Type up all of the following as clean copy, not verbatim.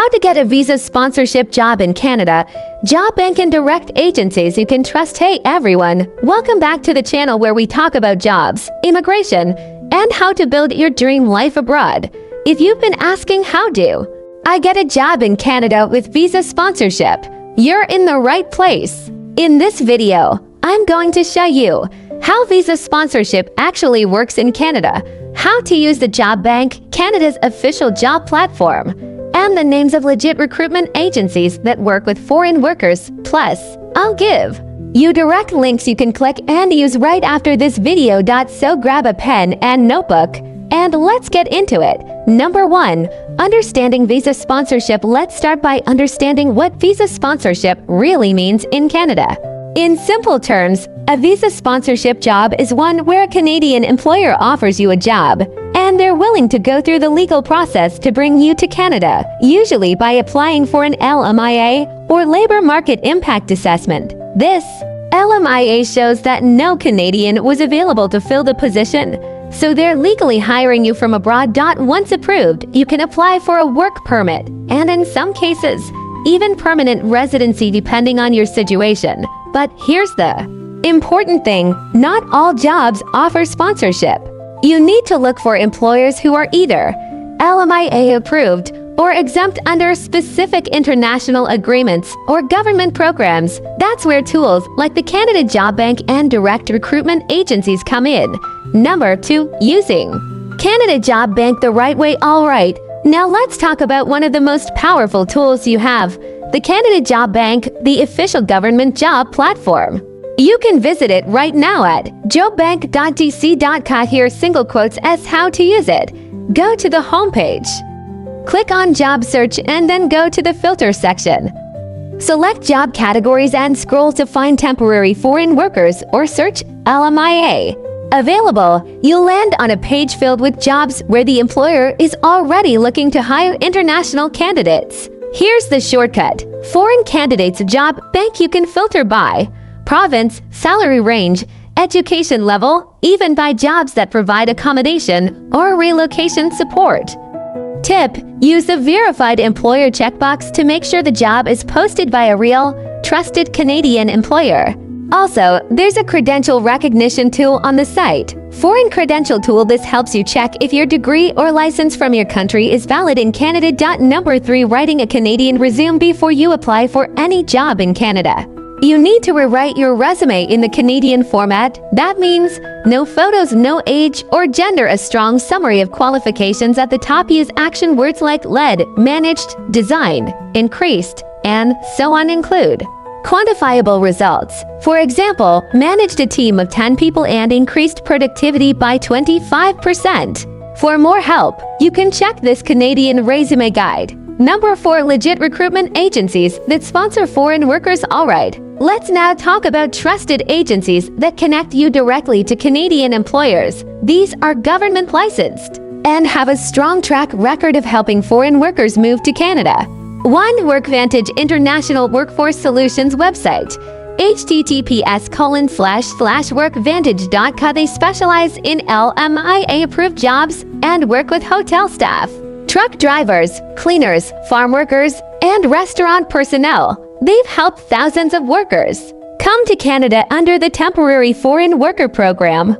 How to get a visa sponsorship job in Canada, job bank and direct agencies you can trust. Hey everyone, welcome back to the channel where we talk about jobs, immigration, and how to build your dream life abroad. If you've been asking how do I get a job in Canada with visa sponsorship, you're in the right place. In this video, I'm going to show you how visa sponsorship actually works in Canada, how to use the Job Bank, Canada's official job platform, and the names of legit recruitment agencies that work with foreign workers. Plus, I'll give you direct links you can click and use right after this video. So grab a pen and notebook, and let's get into it. Number 1. Understanding visa sponsorship. Let's start by understanding what visa sponsorship really means in Canada. In simple terms, a visa sponsorship job is one where a Canadian employer offers you a job, and they're willing to go through the legal process to bring you to Canada, usually by applying for an LMIA, or Labor Market Impact Assessment. This LMIA shows that no Canadian was available to fill the position, so they're legally hiring you from abroad. Once approved, you can apply for a work permit, and in some cases, even permanent residency depending on your situation. But here's the important thing, not all jobs offer sponsorship. You need to look for employers who are either LMIA approved or exempt under specific international agreements or government programs. That's where tools like the Canada Job Bank and direct recruitment agencies come in. Number 2. Using Canada Job Bank the right way. Alright, now let's talk about one of the most powerful tools you have, the Canada Job Bank, the official government job platform. You can visit it right now at jobbank.dc.ca. Here single quotes as how to use it. Go to the homepage. Click on job search and then go to the filter section. Select job categories and scroll to find temporary foreign workers or search LMIA. Available, you'll land on a page filled with jobs where the employer is already looking to hire international candidates. Here's the shortcut. Foreign candidates job bank. You can filter by province, salary range, education level, even by jobs that provide accommodation or relocation support. Tip: use the verified employer checkbox to make sure the job is posted by a real, trusted Canadian employer. Also, there's a credential recognition tool on the site. Foreign credential tool. This helps you check if your degree or license from your country is valid in Canada. Number 3. Writing a Canadian resume. Before you apply for any job in Canada, you need to rewrite your resume in the Canadian format. That means no photos, no age or gender. A strong summary of qualifications at the top. Use action words like led, managed, designed, increased, and so on. Include quantifiable results. For example, managed a team of 10 people and increased productivity by 25%. For more help, you can check this Canadian resume guide. Number 4. Legit recruitment agencies that sponsor foreign workers. Alright, let's now talk about trusted agencies that connect you directly to Canadian employers. These are government licensed and have a strong track record of helping foreign workers move to Canada. 1. WorkVantage International Workforce Solutions website. https://workvantage.ca. They specialize in LMIA approved jobs and work with hotel staff, truck drivers, cleaners, farm workers, and restaurant personnel. They've helped thousands of workers come to Canada under the Temporary Foreign Worker Program.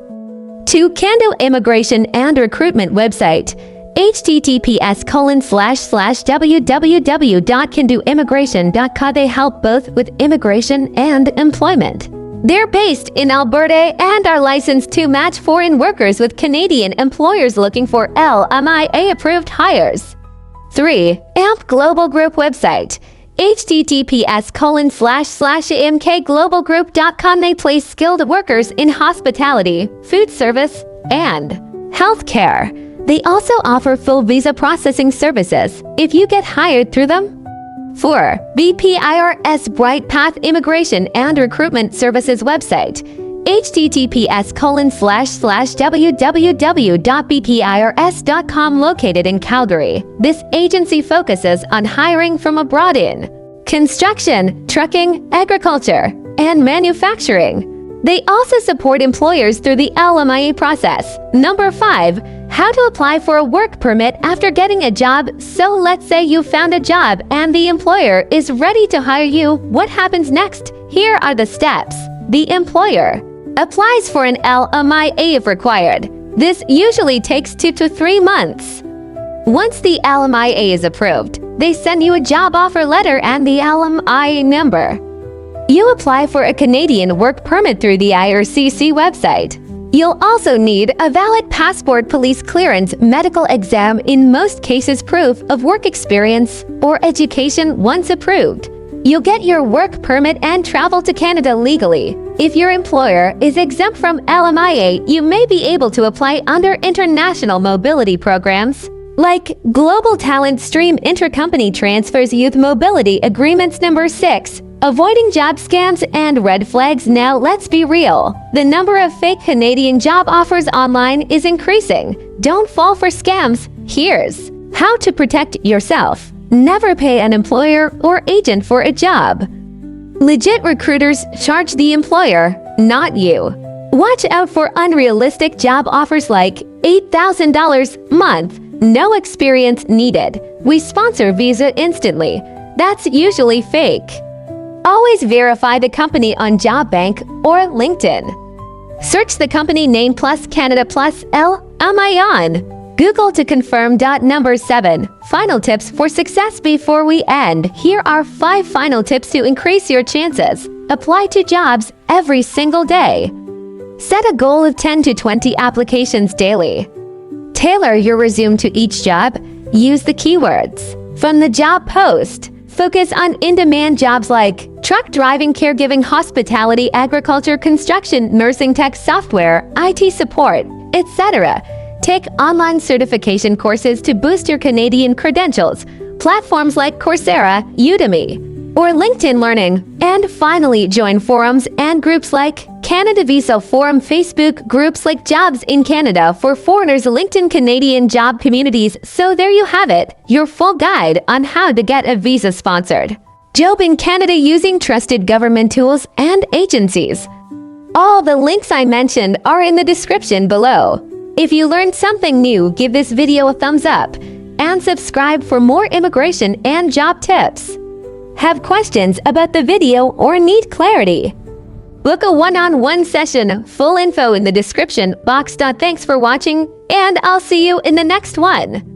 2. Canada Immigration and Recruitment website. https://www.canadaimmigration.ca. They help both with immigration and employment. They're based in Alberta and are licensed to match foreign workers with Canadian employers looking for LMIA-approved hires. 3. AMP Global Group website. https://mkglobalgroup.com. They place skilled workers in hospitality, food service, and healthcare. They also offer full visa processing services if you get hired through them. 4. BPIRS Bright Path Immigration and Recruitment Services website. https://www.bpirs.com. Located in Calgary, this agency focuses on hiring from abroad in construction, trucking, agriculture, and manufacturing. They also support employers through the LMIA process. Number 5. How to apply for a work permit after getting a job. So let's say you found a job and the employer is ready to hire you. What happens next? Here are the steps. The employer applies for an LMIA if required. This usually takes 2 to 3 months. Once the LMIA is approved, they send you a job offer letter and the LMIA number. You apply for a Canadian work permit through the IRCC website. You'll also need a valid passport, police clearance, medical exam, in most cases proof of work experience or education once approved. You'll get your work permit and travel to Canada legally. If your employer is exempt from LMIA, you may be able to apply under international mobility programs like Global Talent Stream Intercompany Transfers Youth Mobility Agreements Number 6. Avoiding job scams and red flags. Now let's be real. The number of fake Canadian job offers online is increasing. Don't fall for scams. Here's how to protect yourself. Never pay an employer or agent for a job. Legit recruiters charge the employer, not you. Watch out for unrealistic job offers like $8,000 a month. No experience needed. We sponsor visa instantly. That's usually fake. Always verify the company on JobBank or LinkedIn. Search the company name plus Canada plus LMIA. Google to confirm. Number 7. Final tips for success before we end. Here are 5 final tips to increase your chances. Apply to jobs every single day. Set a goal of 10 to 20 applications daily. Tailor your resume to each job. Use the keywords from the job post. Focus on in-demand jobs like truck driving, caregiving, hospitality, agriculture, construction, nursing, tech, software, IT support, etc. Take online certification courses to boost your Canadian credentials. Platforms like Coursera, Udemy, or LinkedIn Learning. And finally, join forums and groups like Canada Visa Forum, Facebook groups like Jobs in Canada for Foreigners, LinkedIn Canadian job communities. So there you have it, your full guide on how to get a visa sponsored job in Canada using trusted government tools and agencies. All the links I mentioned are in the description below. If you learned something new, give this video a thumbs up and subscribe for more immigration and job tips. Have questions about the video or need clarity? Book a one-on-one session. Full info in the description box. Thanks for watching, and I'll see you in the next one.